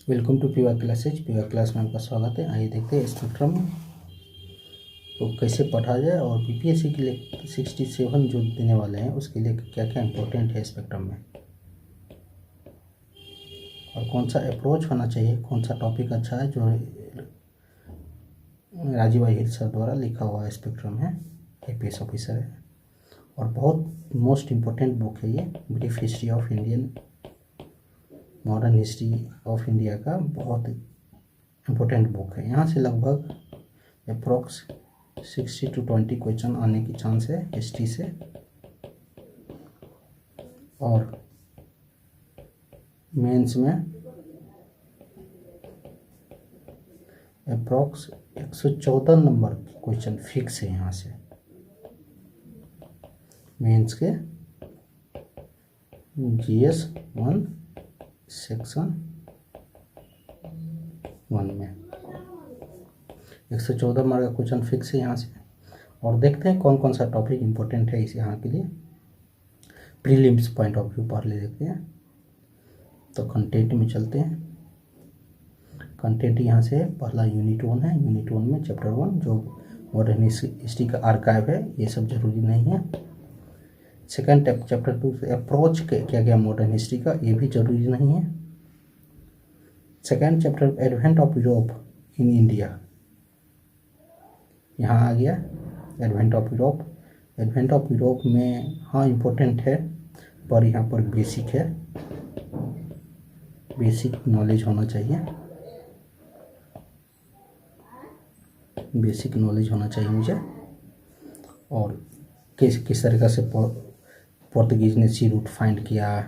Welcome to पीवा classes. पीवा class में आपका स्वागत है। आइए देखते हैं स्पेक्ट्रम को कैसे पढ़ा जाए और बीपीएससी के लिए 67 जो देने वाले हैं उसके लिए क्या क्या इम्पोर्टेंट है स्पेक्ट्रम में, और कौन सा अप्रोच होना चाहिए, कौन सा टॉपिक अच्छा है। जो राजीव अहिर सर द्वारा लिखा हुआ है स्पेक्ट्रम है, APS ऑफिसर है, और बहुत मोस्ट इम्पोर्टेंट बुक है ये। Brief history of Indian modern history of India का बहुत इम्पोर्टेंट बुक है। यहाँ से लगभग अप्रोक्स 60 to 20 क्वेश्चन आने की चांस है हिस्ट्री से, और मेंस में अप्रोक्स 114 नंबर क्वेश्चन फिक्स है। यहाँ से मेंस के GS 1 सेक्शन 1 में 114 मार्क का क्वेश्चन फिक्स है यहाँ से। और देखते हैं कौन कौन सा टॉपिक इम्पोर्टेंट है इस यहाँ के लिए। प्रीलिम्स पॉइंट ऑफ व्यू पढ़ ले देखते हैं। तो कंटेंट में चलते हैं। कंटेंट यहाँ से पहला यूनिट 1 है। यूनिट 1 में चैप्टर 1 जो मॉडर्न हिस्ट्री का आर्काइव है, ये सब जरूरी नहीं है। सेकंड चैप्टर 2 अप्रोच क्या क्या मॉडर्न हिस्ट्री का, ये भी जरूरी नहीं है। Second chapter advent of Europe in India, यहाँ आ गया advent of Europe. Advent of Europe में हाँ इम्पोर्टेंट है, पर यहाँ पर बेसिक है, बेसिक नॉलेज होना चाहिए, बेसिक नॉलेज होना चाहिए मुझे। और किस तरीक़ा से पोर्तुगीज ने सी रूट फाइंड किया,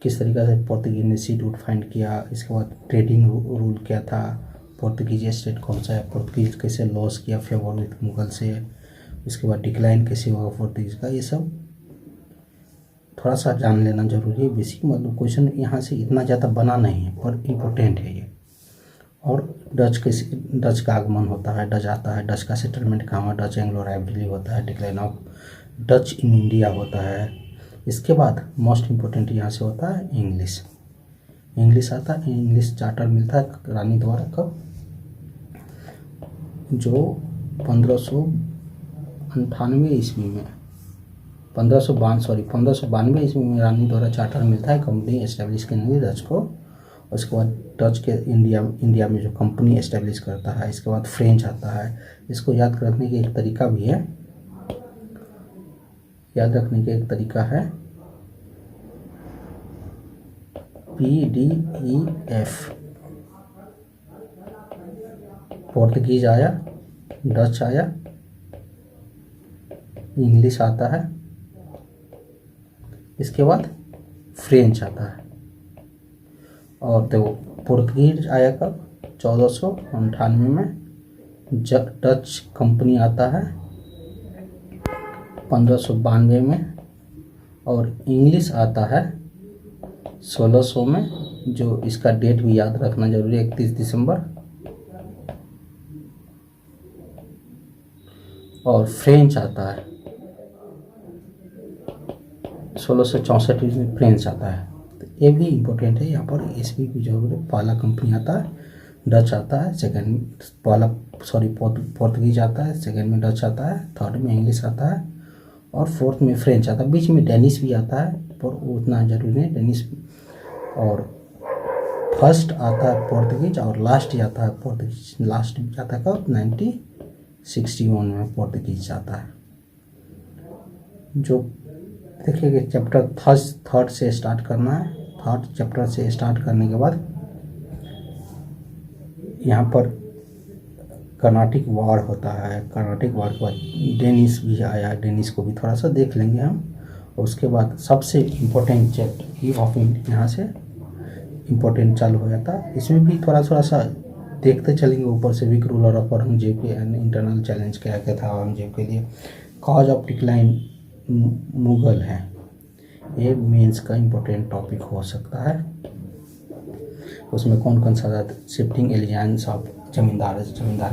किस तरीक़ा से पोर्तुगीज ने सी रूट फाइंड किया। इसके बाद ट्रेडिंग रूल क्या था, पोर्तुगीज स्टेट कौन सा है, पोर्तुगीज कैसे लॉस किया फेवर विथ मुगल से, उसके बाद डिक्लाइन कैसे हुआ पोर्तुगीज का, ये सब थोड़ा सा जान लेना जरूरी है। बेसिक मतलब क्वेश्चन यहाँ से इतना ज़्यादा बना नहीं है, पर इम्पोर्टेंट है ये। और डच का आगमन होता है, डच आता है, डच का सेटलमेंट कहाँ हुआ, डच एंग्लो राइवलरी होता है, decline of Dutch in India होता है। इसके बाद मोस्ट इम्पोर्टेंट यहाँ से होता है इंग्लिश। इंग्लिश आता है, इंग्लिश चार्टर मिलता है रानी द्वारा कब, जो 1592 ईस्वी में 1592 ईस्वी में रानी द्वारा चार्टर मिलता है, कंपनी एस्टेब्लिश करने के लिए डच को। उसके बाद डच के इंडिया में जो कंपनी एस्टेब्लिश करता है। इसके बाद फ्रेंच आता है। इसको याद रखने का एक तरीका भी है, याद रखने का एक तरीका है PDF। पोर्तुगीज आया, डच आया, इंग्लिश आता है, इसके बाद फ्रेंच आता है। और देखो पोर्तुगीज आया कब, 1498 में। डच कंपनी आता है 1592 में, और इंग्लिश आता है 1600 में, जो इसका डेट भी याद रखना जरूरी है, 31 दिसंबर। और फ्रेंच आता है 1664 में फ्रेंच आता है। तो ये भी इम्पोर्टेंट है, यहाँ पर इसमें भी जरूर है। पहला कंपनी आता है, डच आता है, पोर्तुगीज आता है, सेकंड में डच आता है, थर्ड में इंग्लिश आता है, और फोर्थ में फ्रेंच आता है। बीच में डेनिश भी आता है, पर उतना जरूरी नहीं डेनिश। और फर्स्ट आता है पोर्तुगीज, और लास्ट आता है पोर्तुगीज। लास्ट आता है कब, 1961 में पोर्तुगीज आता है। जो देखिए चैप्टर थर्ड से स्टार्ट करना है। थर्ड चैप्टर से स्टार्ट करने के बाद यहाँ पर कर्नाटिक वार होता है। कर्नाटिक वार के बाद डेनिश भी आया, डेनिश को भी थोड़ा सा देख लेंगे हम। और उसके बाद सबसे इम्पोर्टेंट चैप्टर ऑफ इंडिया यहाँ से इम्पोर्टेंट चालू हो जाता है। इसमें भी थोड़ा सा देखते चलेंगे ऊपर से। वीक रूलर ऑफ औरंगजेब के इंटरनल चैलेंज क्या क्या था औरंगजेब के लिए। कॉज ऑफ डिक्लाइन मुगल है, ये मेंस का इम्पोर्टेंट टॉपिक हो सकता है। उसमें कौन कौन सा शिफ्टिंग एलियंस ऑफ जमींदार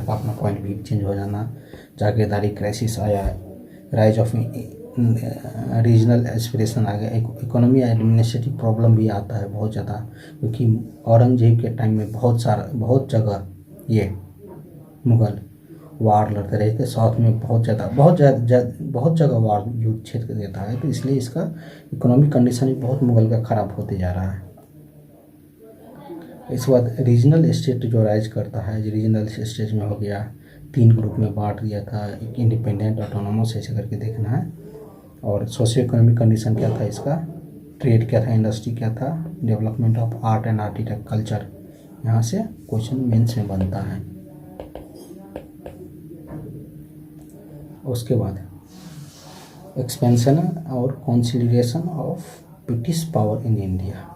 का अपना पॉइंट भी चेंज हो जाना, जागीरदारी क्राइसिस आया, राइज ऑफ रीजनल एस्पिरेशन आ गया। इकोनॉमी एडमिनिस्ट्रेटिव प्रॉब्लम भी आता है बहुत ज़्यादा, क्योंकि औरंगजेब के टाइम में बहुत जगह ये मुग़ल वार लड़ते रहे थे। साउथ में बहुत जगह वार युद्ध क्षेत्र देता है, तो इसलिए इसका इकोनॉमिक कंडीशन भी बहुत मुग़ल का ख़राब होते जा रहा है। इसके बाद रीजनल स्टेट जो राइज करता है, रीजनल स्टेट में हो गया 3 ग्रुप में बांट दिया था, एक इंडिपेंडेंट, ऑटोनोमस, ऐसे करके देखना है। और सोशियो इकोनॉमिक कंडीशन क्या था इसका, ट्रेड क्या था, इंडस्ट्री क्या था, development of art and आर्टिटेक्ट culture, यहाँ से क्वेश्चन मेंस में बनता है। उसके बाद एक्सपेंशन और consolidation of British power in India,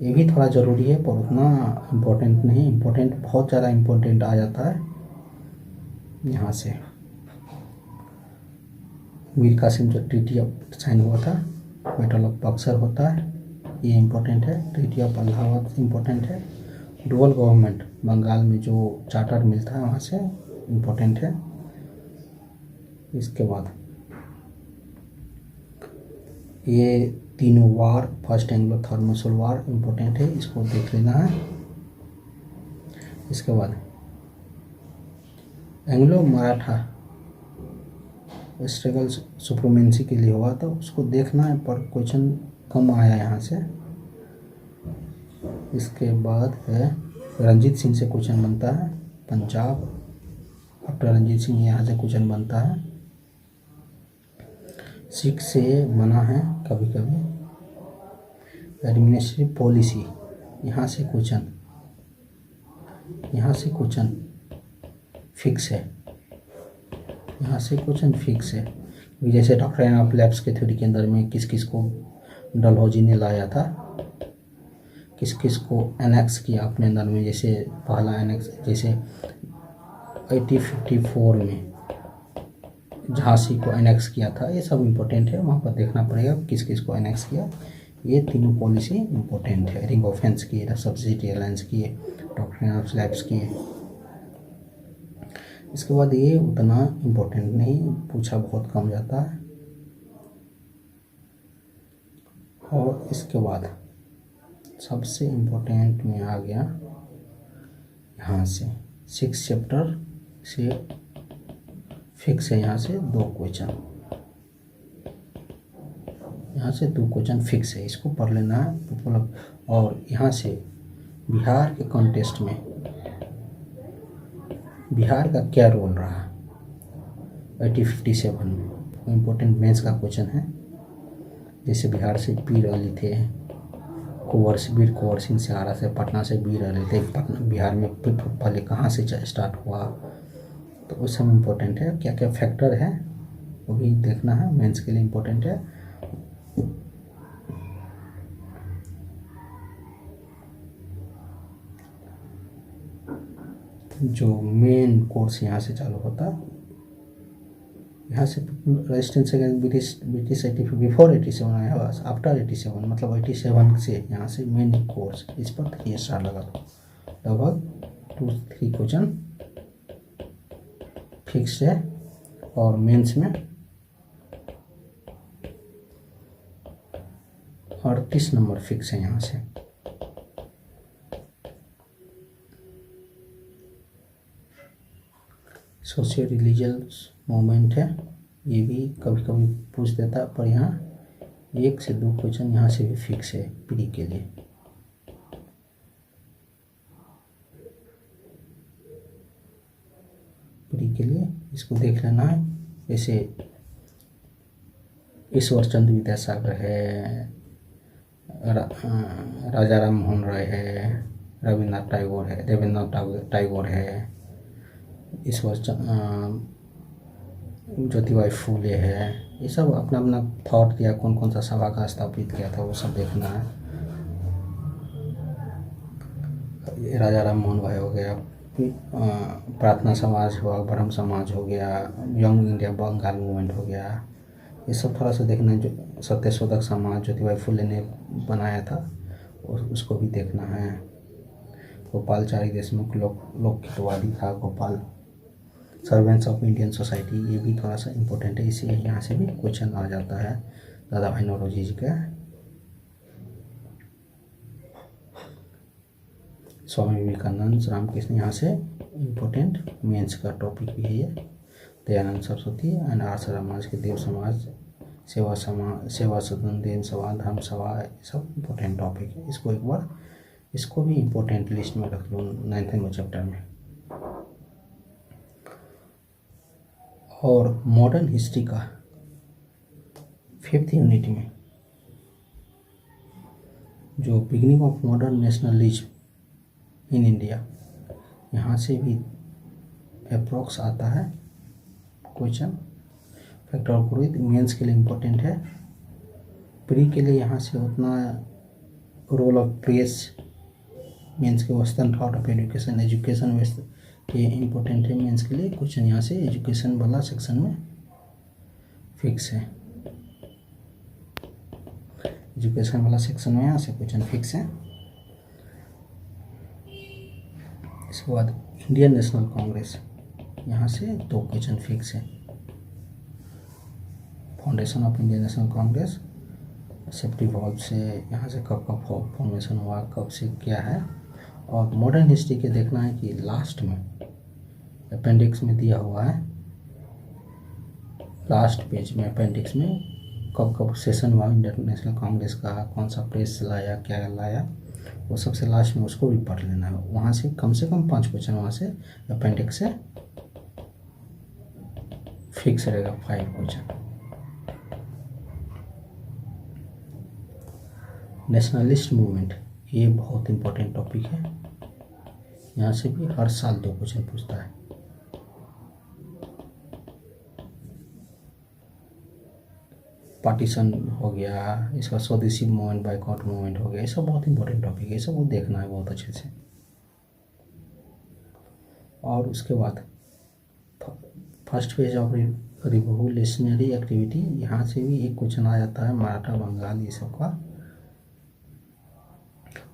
ये भी थोड़ा ज़रूरी है पर उतना इम्पोर्टेंट नहीं। बहुत ज़्यादा इम्पोर्टेंट आ जाता है यहाँ से। मीर कासिम जो ट्रीटी ऑफ साइन हुआ था, बैटल ऑफ बक्सर होता है, ये इम्पोर्टेंट है। ट्रीटी ऑफ इलाहाबाद इम्पोर्टेंट है। डुअल गवर्नमेंट बंगाल में जो चार्टर मिलता है वहाँ से इम्पोर्टेंट है। इसके बाद ये तीनों वार, फर्स्ट एंग्लो थर्मोसोल वार इम्पोर्टेंट है, इसको देख लेना है। इसके बाद एंग्लो मराठा स्ट्रगल सुप्रीमेंसी के लिए हुआ था, उसको देखना है पर क्वेश्चन कम आया यहाँ से। इसके बाद है रंजीत सिंह से क्वेश्चन बनता है, पंजाब। आफ्टर रंजीत सिंह यहाँ से क्वेश्चन बनता है। सिख से बना है कभी कभी। एडमिनिस्ट्रेटिव पॉलिसी, यहाँ से क्वेश्चन फिक्स है, यहाँ से क्वेश्चन फिक्स है। जैसे डॉक्ट्रिन ऑफ लैप्स के थ्योरी के अंदर में किस किस को डलहौजी ने लाया था, किस किस को एनेक्स किया अपने अंदर में। जैसे पहला एनेक्स, जैसे 1854 में झांसी को एनेक्स किया था, ये सब इम्पोर्टेंट है, वहाँ पर देखना पड़ेगा किस किस को एनेक्स किया। ये तीनों पॉलिसी इम्पोर्टेंट है। रिंग ऑफ फेंस की, सब्सिडी अलायंस की, डॉक्ट्रिन ऑफ लैप्स की। इसके बाद ये उतना इम्पोर्टेंट नहीं, पूछा बहुत कम जाता है। और इसके बाद सबसे इम्पोर्टेंट में आ गया यहाँ से 6 चैप्टर से फिक्स है, यहाँ से 2 क्वेश्चन, यहाँ से 2 क्वेश्चन फिक्स है, इसको पढ़ लेना है मतलब। और यहाँ से बिहार के कॉन्टेस्ट में बिहार का क्या रोल रहा 1857 में, इम्पोर्टेंट मेंस का क्वेश्चन है। जैसे बिहार से पीर अली थे, वीर कुंवर सिंह से आरा से, पटना से वीर अली थे। बिहार में पहले कहाँ से स्टार्ट हुआ, तो वो सब इम्पोर्टेंट है। क्या क्या फैक्टर है वो भी देखना है, मेंस के लिए इम्पोर्टेंट है। जो मेन कोर्स यहाँ से चालू होता, यहाँ से रेजिस्टेंस अगेंस्ट ब्रिटिश 85 बिफोर 87 आया, आफ्टर 87 मतलब 87 से यहाँ से मेन कोर्स, इस पर 3 स्टार लगा दो। लगभग 2-3 क्वेश्चन फिक्स है। और मेंस में 38 नंबर फिक्स है यहाँ से। सोशियो रिलीजियस मूवमेंट है, ये भी कभी कभी पूछ देता है, पर यहाँ 1 से 2 क्वेश्चन यहाँ से भी फिक्स है प्री के लिए। इसको देख लेना है। जैसे ईश्वर चंद्र विद्यासागर है, राजा राम मोहन राय है, रविन्द्रनाथ टैगोर है, ईश्वर ज्योतिबा फूले है। ये सब अपना अपना थॉट दिया, कौन कौन सा सभा का स्थापित किया था वो सब देखना है। राजा राम मोहन राय हो गया, प्रार्थना समाज हुआ, ब्रह्म समाज हो गया, यंग इंडिया बंगाल मूवमेंट हो गया, ये सब थोड़ा सा देखना है। जो सत्यशोधक समाज ज्योतिबा फूले ने बनाया था उसको भी देखना है। गोपालचारी देशमुख लोकहितवादी था Gopal, servants of Indian society, ये भी थोड़ा सा इम्पोर्टेंट है, इसे यहाँ से भी क्वेश्चन आ जाता है दादा भाई नौरोजी जी का। स्वामी विवेकानंद, रामकृष्ण, यहाँ से इम्पोर्टेंट मेंस का टॉपिक भी है ये। दयानंद सरस्वती एंड आर्य समाज के देव समाज, सेवा सदन, देन सभा, धर्म सभा, ये सब इम्पोर्टेंट टॉपिक है। इसको एक बार इसको भी इम्पोर्टेंट लिस्ट में रख लो 9th चैप्टर में। और मॉडर्न हिस्ट्री का 5th यूनिट में जो beginning of modern nationalism in India, यहाँ से भी अप्रोक्स आता है question. Factor of growth mains के लिए इम्पोर्टेंट है, प्री के लिए यहाँ से उतना रोल ऑफ प्रेस, मेंस के western thought of education, education west के इम्पोर्टेंट है मेंस के लिए। क्वेश्चन यहाँ से एजुकेशन वाला सेक्शन में फिक्स है, एजुकेशन वाला सेक्शन में यहाँ से क्वेश्चन फिक्स है। इसके बाद इंडियन नेशनल कांग्रेस, यहाँ से 2 क्वेश्चन फिक्स है। Foundation of Indian national Congress, safety valve से यहाँ से कब कब फॉर्मेशन हुआ, कब से क्या है। और मॉडर्न हिस्ट्री के देखना है कि लास्ट में अपेंडिक्स में दिया हुआ है, लास्ट पेज में अपेंडिक्स में कब कब सेशन हुआ इंडियन नेशनल कांग्रेस का, कौन सा प्रेस लाया, क्या लाया, वो सबसे लास्ट में उसको भी पढ़ लेना है। वहाँ से कम 5 क्वेश्चन वहाँ से अपेंडिक्स से फिक्स रहेगा, 5 क्वेश्चन। नेशनलिस्ट मूवमेंट, ये बहुत इंपॉर्टेंट टॉपिक है, यहाँ से भी हर साल 2 क्वेश्चन पूछता है। पार्टीशन हो गया, इसका स्वदेशी मूवमेंट, बाइकआउट मूवमेंट हो गया, ये सब बहुत इंपॉर्टेंट टॉपिक है, ये सब वो देखना है बहुत अच्छे से। और उसके बाद first phase of revolutionary activity, यहाँ से भी एक क्वेश्चन आ जाता है, मराठा, बंगाल, ये सब का।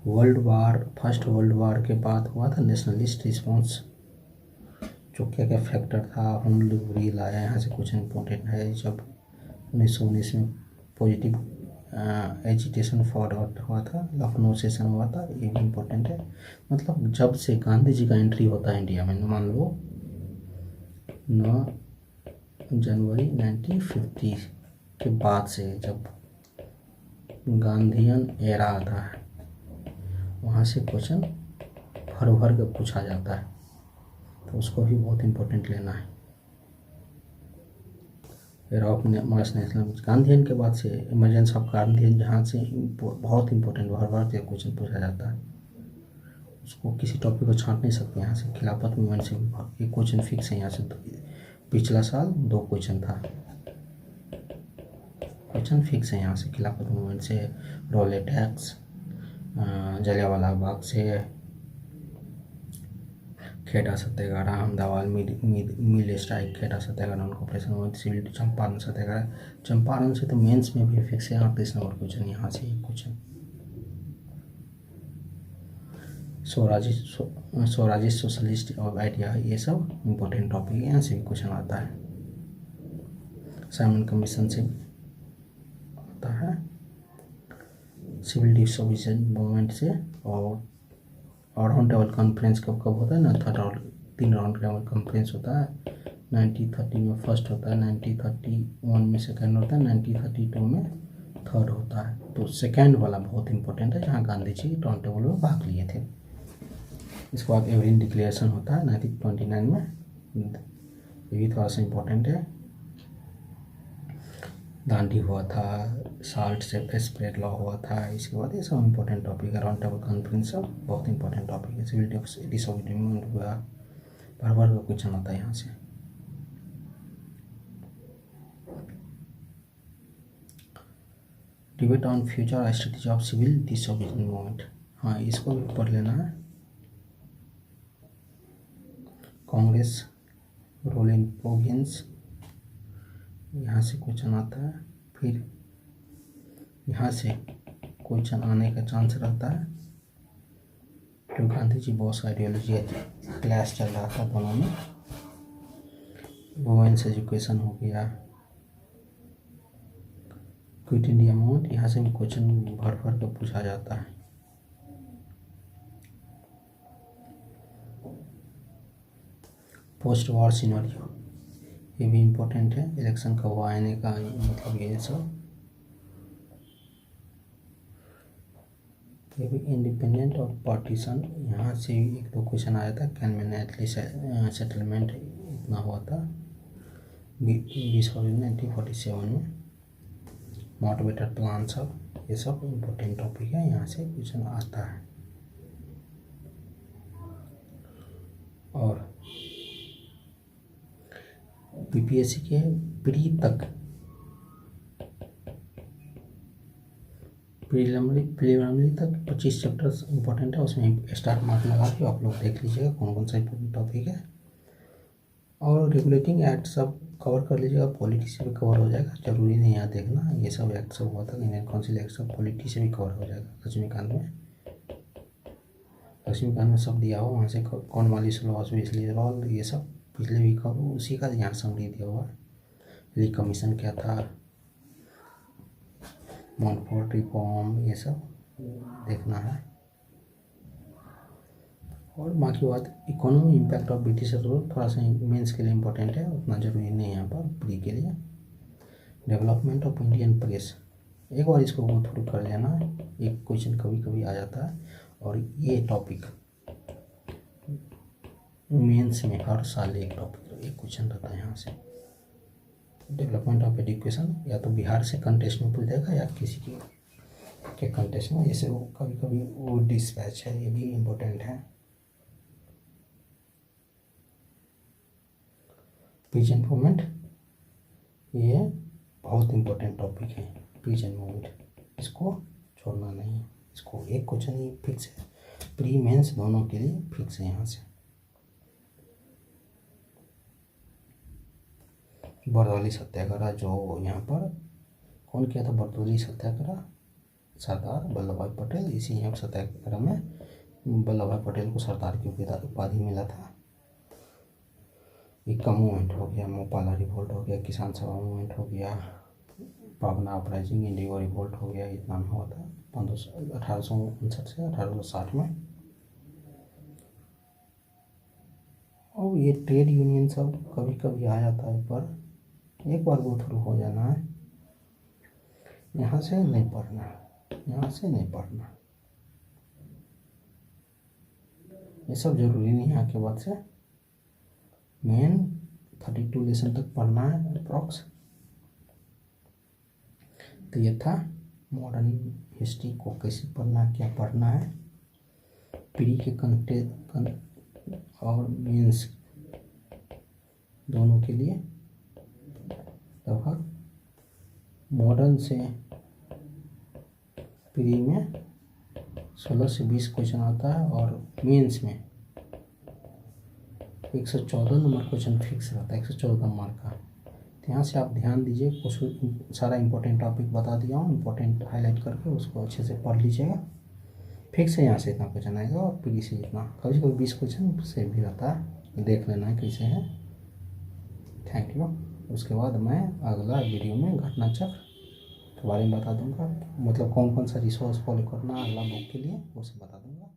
World war, first world war के बाद हुआ था नेशनलिस्ट रिस्पॉन्स, जो क्या क्या फैक्टर था, होम डिलीवरी लाया, यहाँ से क्वेश्चन इंपॉर्टेंट है। जब 1919 में पॉजिटिव एजिटेशन फॉर हुआ था, लखनऊ सेशन हुआ था, ये भी इम्पोर्टेंट है। मतलब जब से गांधी जी का एंट्री होता है इंडिया में, मान लो 9 जनवरी 1950 के बाद से जब गांधीयन एरा आता है, वहाँ से क्वेश्चन भर भर के पूछा जाता है, तो उसको भी बहुत इम्पोर्टेंट लेना है। Era of mass national, Gandhian के बाद से इमरजेंस ऑफ गांधीयन, जहाँ से बहुत इंपॉर्टेंट भर भर के क्वेश्चन पूछा जाता है, उसको किसी टॉपिक को छांट नहीं सकते। यहाँ से खिलाफत मूवमेंट से एक क्वेश्चन फिक्स है, यहाँ से पिछला साल 2 क्वेश्चन था, क्वेश्चन फिक्स है यहाँ से खिलाफत मूवमेंट से, रोले टैक्स, जलियांवाला बाग से, Kheda Satyagraha, Ahmedabad mill strike, Kheda Satyagraha, non cooperation movement, civil Champaran Satyagraha, Champaran से तो मेंस में भी फिक्स है 38 नंबर क्वेश्चन, यहाँ से एक क्वेश्चन। स्वराजी सोशलिस्ट ऑफ आइडिया, ये सब इम्पोर्टेंट टॉपिक है, यहाँ से भी क्वेश्चन आता है। साइमन कमीशन से आता है, सिविल डिसोबीडियंस मूवमेंट से, और राउंड टेबल कॉन्फ्रेंस कब कब होता है ना, 3 राउंड टेबल कॉन्फ्रेंस होता है। 1930 में फर्स्ट होता है, 1931 में सेकेंड होता है, 1932 में थर्ड होता है। तो सेकेंड वाला बहुत इंपॉर्टेंट है, जहाँ गांधी जी राउंड टेबल में भाग लिए थे। इसके बाद एवरिन डिक्लेरेशन होता है 1929 में, ये भी थोड़ा सा इम्पोर्टेंट है। दांडी हुआ था, साल्ट से स्प्रेड लॉ हुआ था, इसके बाद ये सब इम्पोर्टेंट टॉपिक है। राउंड टेबल कॉन्फ्रेंस सब बहुत इंपॉर्टेंट टॉपिक है। सिविल डिसोबीडियंस हुआ, बार बार का क्वेश्चन आता है यहाँ से। Debate on future strategy of civil disobedience movement, हाँ इसको भी पढ़ लेना है। कांग्रेस रोल इन प्रोविंस, यहाँ से क्वेश्चन आता है। फिर यहाँ से क्वेश्चन आने का चांस रहता है, तो Gandhi ji boss ideology class चल रहा था दोनों में, वुमेन्स एजुकेशन हो गया, क्विट इंडिया मूवमेंट, यहाँ से भी क्वेश्चन भर भर के पूछा जाता है। पोस्ट वॉर सिनेरियो, ये भी इम्पोर्टेंट है, इलेक्शन कब हुआ आने का मतलब ये सब। ये भी इंडिपेंडेंट और पार्टीशन, यहाँ से एक दो क्वेश्चन आया था। कैन मैनेटली सेटलमेंट इतना हुआ था 20 फरवरी 1947 में। मोटिवेटेड प्लान, सब ये सब इम्पोर्टेंट टॉपिक है, यहाँ से क्वेश्चन आता है। और बीपीएससी के प्रीलिमिनरी तक 25 चैप्टर्स इंपॉर्टेंट है, उसमें स्टार मार्क लगा के आप लोग देख लीजिएगा कौन कौन सा इंपॉर्टेंट टॉपिक है। और रेगुलेटिंग एक्ट सब कवर कर लीजिएगा, पॉलिटी से भी कवर हो जाएगा, जरूरी नहीं यहाँ देखना ये सब एक्ट सब हुआ था, इंडियन काउंसिल एक्ट सब पॉलिटी से भी कवर हो जाएगा। लक्ष्मीकांत में सब दिया हुआ, वहाँ से कॉर्नवालिस लॉस, वेस्ली लॉ, ये सब पिछले भी कवर उसी का यहाँ समरी दिया हुआ है। ली कमीशन क्या था, मॉन्टफोर्ट रिफॉर्म, ये सब देखना है। और बाकी बात economy impact of British rule थोड़ा सा मेंस के लिए इम्पोर्टेंट है, उतना ज़रूरी नहीं है यहाँ पर, प्री के लिए। डेवलपमेंट ऑफ इंडियन प्रेस, एक बार इसको गो थ्रू कर लेना, एक क्वेश्चन कभी कभी आ जाता है। और ये टॉपिक मेंस में हर साल एक टॉपिक एक क्वेश्चन रहता है यहाँ से। डेवलपमेंट ऑफ एजुकेशन या तो बिहार से कंटेस्ट में पूछ देगा या किसी के कंटेस्ट में, जैसे वो कभी कभी वो डिस्पैच है, ये भी इम्पोर्टेंट है। पीस एंड मूवमेंट, ये बहुत इम्पोर्टेंट टॉपिक है, पीस एंड मूवमेंट, इसको छोड़ना नहीं, इसको एक क्वेश्चन ही फिक्स है, प्री मेंस दोनों के लिए फिक्स है यहाँ से। बरदौली सत्याग्रह, जो यहाँ पर कौन किया था बरदौली सत्याग्रह, सरदार वल्लभ भाई पटेल। इसी यहाँ सत्याग्रह में वल्लभ भाई पटेल को सरदार की उपाधि मिला था। एक का मूवमेंट हो गया, मोपाला रिवोल्ट हो गया, किसान सभा मूवमेंट हो गया, पावना अपराइजिंग, इंडिगो रिवोल्ट हो गया, इतना में हुआ था 1859 से 1860 में। और ये ट्रेड यूनियन सब कभी कभी आ जाता है, पर एक बार गो थ्रू हो जाना है, यहाँ से नहीं पढ़ना, यहाँ से नहीं पढ़ना, ये सब जरूरी नहीं है। यहाँ के बाद से मेन 32 लेसन तक पढ़ना है अप्रॉक्स। तो ये था मॉडर्न हिस्ट्री को कैसे पढ़ना, क्या पढ़ना है, प्री के और मेंस दोनों के लिए। लगभग मॉडर्न से प्री में 16 से 20 क्वेश्चन आता है, और मेंस में 114 नंबर क्वेश्चन फिक्स रहता है, 114 मार्क का। तो यहाँ से आप ध्यान दीजिए, कुछ सारा इंपॉर्टेंट टॉपिक बता दिया हूँ, इंपॉर्टेंट हाईलाइट करके उसको अच्छे से पढ़ लीजिएगा। फिक्स है यहाँ से इतना क्वेश्चन आएगा, और प्री से इतना, कभी कभी 20 क्वेश्चन से भी रहता है, देख लेना है कैसे है। Thank you. उसके बाद मैं अगला वीडियो में घटना चक्र के बारे में बता दूंगा, मतलब कौन कौन सा रिसोर्स फॉलो करना अगला बुक के लिए, वो सब बता दूंगा।